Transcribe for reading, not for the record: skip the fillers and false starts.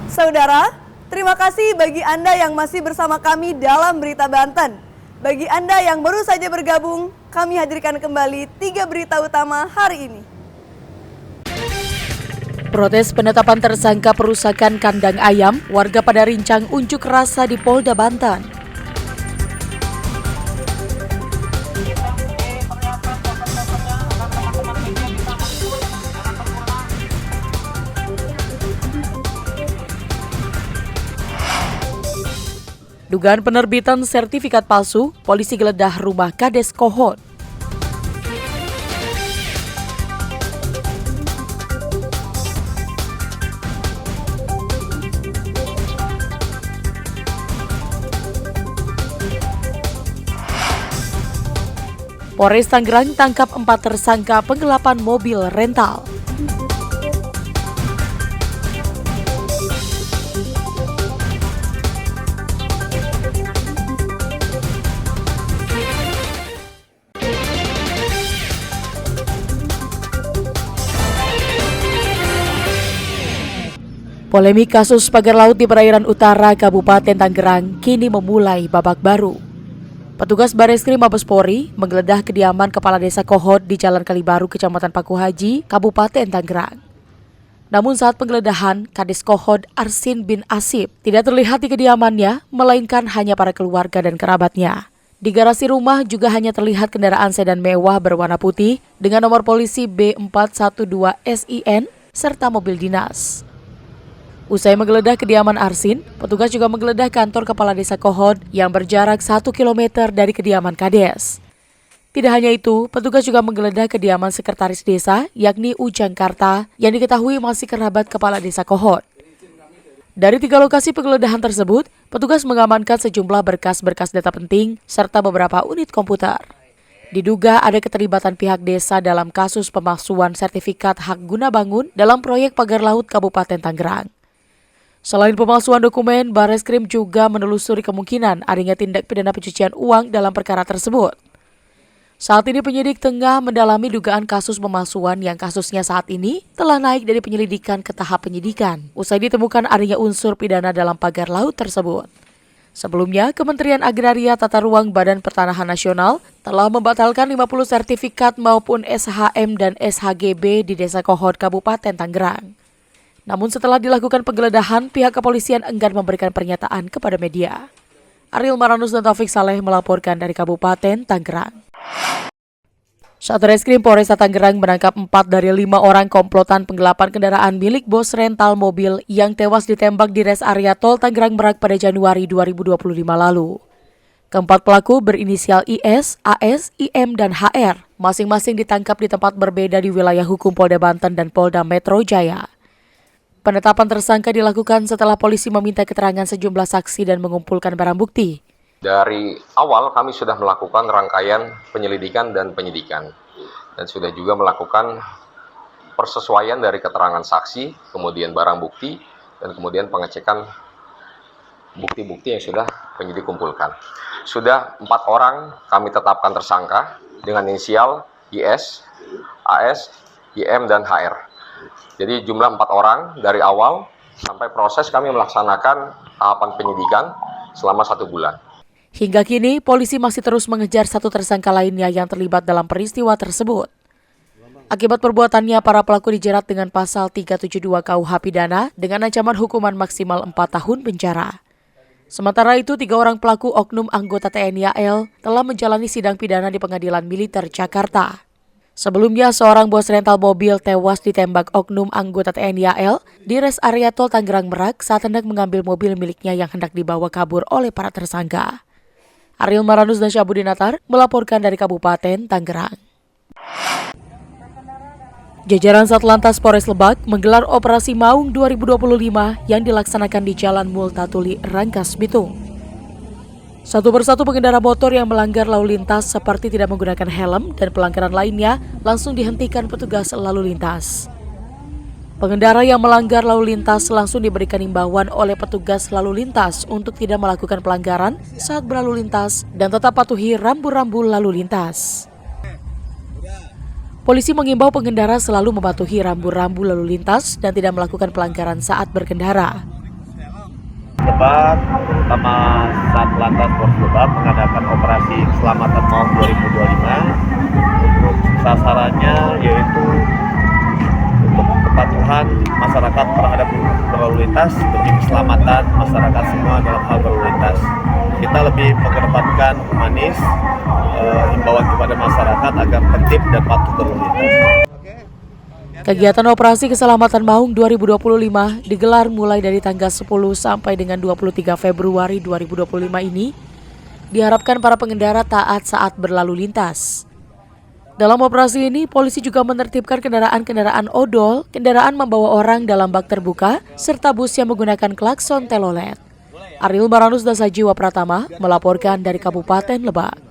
Saudara, terima kasih bagi Anda yang masih bersama kami dalam Berita Banten. Bagi Anda yang baru saja bergabung, kami hadirkan kembali 3 berita utama hari ini. Protes penetapan tersangka perusakan kandang ayam, warga pada rincang unjuk rasa di Polda Banten. Dugaan penerbitan sertifikat palsu, polisi geledah rumah Kades Kohod. Polres Tangerang tangkap 4 tersangka penggelapan mobil rental. Polemik kasus pagar laut di perairan utara Kabupaten Tangerang kini memulai babak baru. Petugas Bareskrim Mabes Polri menggeledah kediaman Kepala Desa Kohod di Jalan Kalibaru, Kecamatan Paku Haji, Kabupaten Tangerang. Namun saat penggeledahan, Kades Kohod Arsin bin Asib tidak terlihat di kediamannya, melainkan hanya para keluarga dan kerabatnya. Di garasi rumah juga hanya terlihat kendaraan sedan mewah berwarna putih dengan nomor polisi B412 SIN serta mobil dinas. Usai menggeledah kediaman Arsin, petugas juga menggeledah kantor Kepala Desa Kohod yang berjarak 1 km dari kediaman Kades. Tidak hanya itu, petugas juga menggeledah kediaman Sekretaris Desa, yakni Ujang Karta, yang diketahui masih kerabat Kepala Desa Kohod. Dari 3 lokasi penggeledahan tersebut, petugas mengamankan sejumlah berkas-berkas data penting serta beberapa unit komputer. Diduga ada keterlibatan pihak desa dalam kasus pemalsuan sertifikat hak guna bangun dalam proyek pagar laut Kabupaten Tangerang. Selain pemalsuan dokumen, Bareskrim juga menelusuri kemungkinan adanya tindak pidana pencucian uang dalam perkara tersebut. Saat ini penyidik tengah mendalami dugaan kasus pemalsuan yang kasusnya saat ini telah naik dari penyelidikan ke tahap penyidikan, usai ditemukan adanya unsur pidana dalam pagar laut tersebut. Sebelumnya, Kementerian Agraria Tata Ruang Badan Pertanahan Nasional telah membatalkan 50 sertifikat maupun SHM dan SHGB di Desa Kohod, Kabupaten Tangerang. Namun setelah dilakukan penggeledahan, pihak kepolisian enggan memberikan pernyataan kepada media. Ariel Maranus dan Taufik Saleh melaporkan dari Kabupaten Tangerang. Satreskrim Polresta Tangerang menangkap 4 dari 5 orang komplotan penggelapan kendaraan milik bos rental mobil yang tewas ditembak di res area tol Tangerang Merak pada Januari 2025 lalu. Keempat pelaku berinisial IS, AS, IM, dan HR, masing-masing ditangkap di tempat berbeda di wilayah hukum Polda Banten dan Polda Metro Jaya. Penetapan tersangka dilakukan setelah polisi meminta keterangan sejumlah saksi dan mengumpulkan barang bukti. Dari awal kami sudah melakukan rangkaian penyelidikan dan penyidikan. Dan sudah juga melakukan persesuaian dari keterangan saksi, kemudian barang bukti, dan kemudian pengecekan bukti-bukti yang sudah penyidik kumpulkan. Sudah 4 orang kami tetapkan tersangka dengan inisial IS, AS, IM, dan HR. Jadi jumlah 4 orang dari awal sampai proses kami melaksanakan tahapan penyidikan selama 1 bulan. Hingga kini, polisi masih terus mengejar 1 tersangka lainnya yang terlibat dalam peristiwa tersebut. Akibat perbuatannya, para pelaku dijerat dengan pasal 372 KUH Pidana dengan ancaman hukuman maksimal 4 tahun penjara. Sementara itu, 3 orang pelaku oknum anggota TNI AL telah menjalani sidang pidana di Pengadilan Militer Jakarta. Sebelumnya, seorang bos rental mobil tewas ditembak oknum anggota TNI AL di res area tol Tangerang Merak saat hendak mengambil mobil miliknya yang hendak dibawa kabur oleh para tersangka. Ariel Maranus dan Syabudin Natar melaporkan dari Kabupaten Tangerang. Jajaran Satlantas Polres Lebak menggelar Operasi Maung 2025 yang dilaksanakan di Jalan Multatuli, Rangkas Bitung. Satu persatu pengendara motor yang melanggar lalu lintas seperti tidak menggunakan helm dan pelanggaran lainnya langsung dihentikan petugas lalu lintas. Pengendara yang melanggar lalu lintas langsung diberikan imbauan oleh petugas lalu lintas untuk tidak melakukan pelanggaran saat berlalu lintas dan tetap patuhi rambu-rambu lalu lintas. Polisi mengimbau pengendara selalu mematuhi rambu-rambu lalu lintas dan tidak melakukan pelanggaran saat berkendara. Lebak, terutama Satlantas Polres Lebak mengadakan operasi keselamatan maut 2025. Untuk sasarannya yaitu untuk kepatuhan masyarakat terhadap berlalu lintas demi keselamatan masyarakat semua dalam hal berlalu lintas. Kita lebih mengedepankan humanis, himbauan kepada masyarakat agar tertib dan patuh berlalu lintas. Kegiatan operasi keselamatan Maung 2025 digelar mulai dari tanggal 10 sampai dengan 23 Februari 2025 ini diharapkan para pengendara taat saat berlalu lintas. Dalam operasi ini, polisi juga menertibkan kendaraan-kendaraan odol, kendaraan membawa orang dalam bak terbuka, serta bus yang menggunakan klakson telolet. Ariel Maranus Dasajiwa Pratama melaporkan dari Kabupaten Lebak.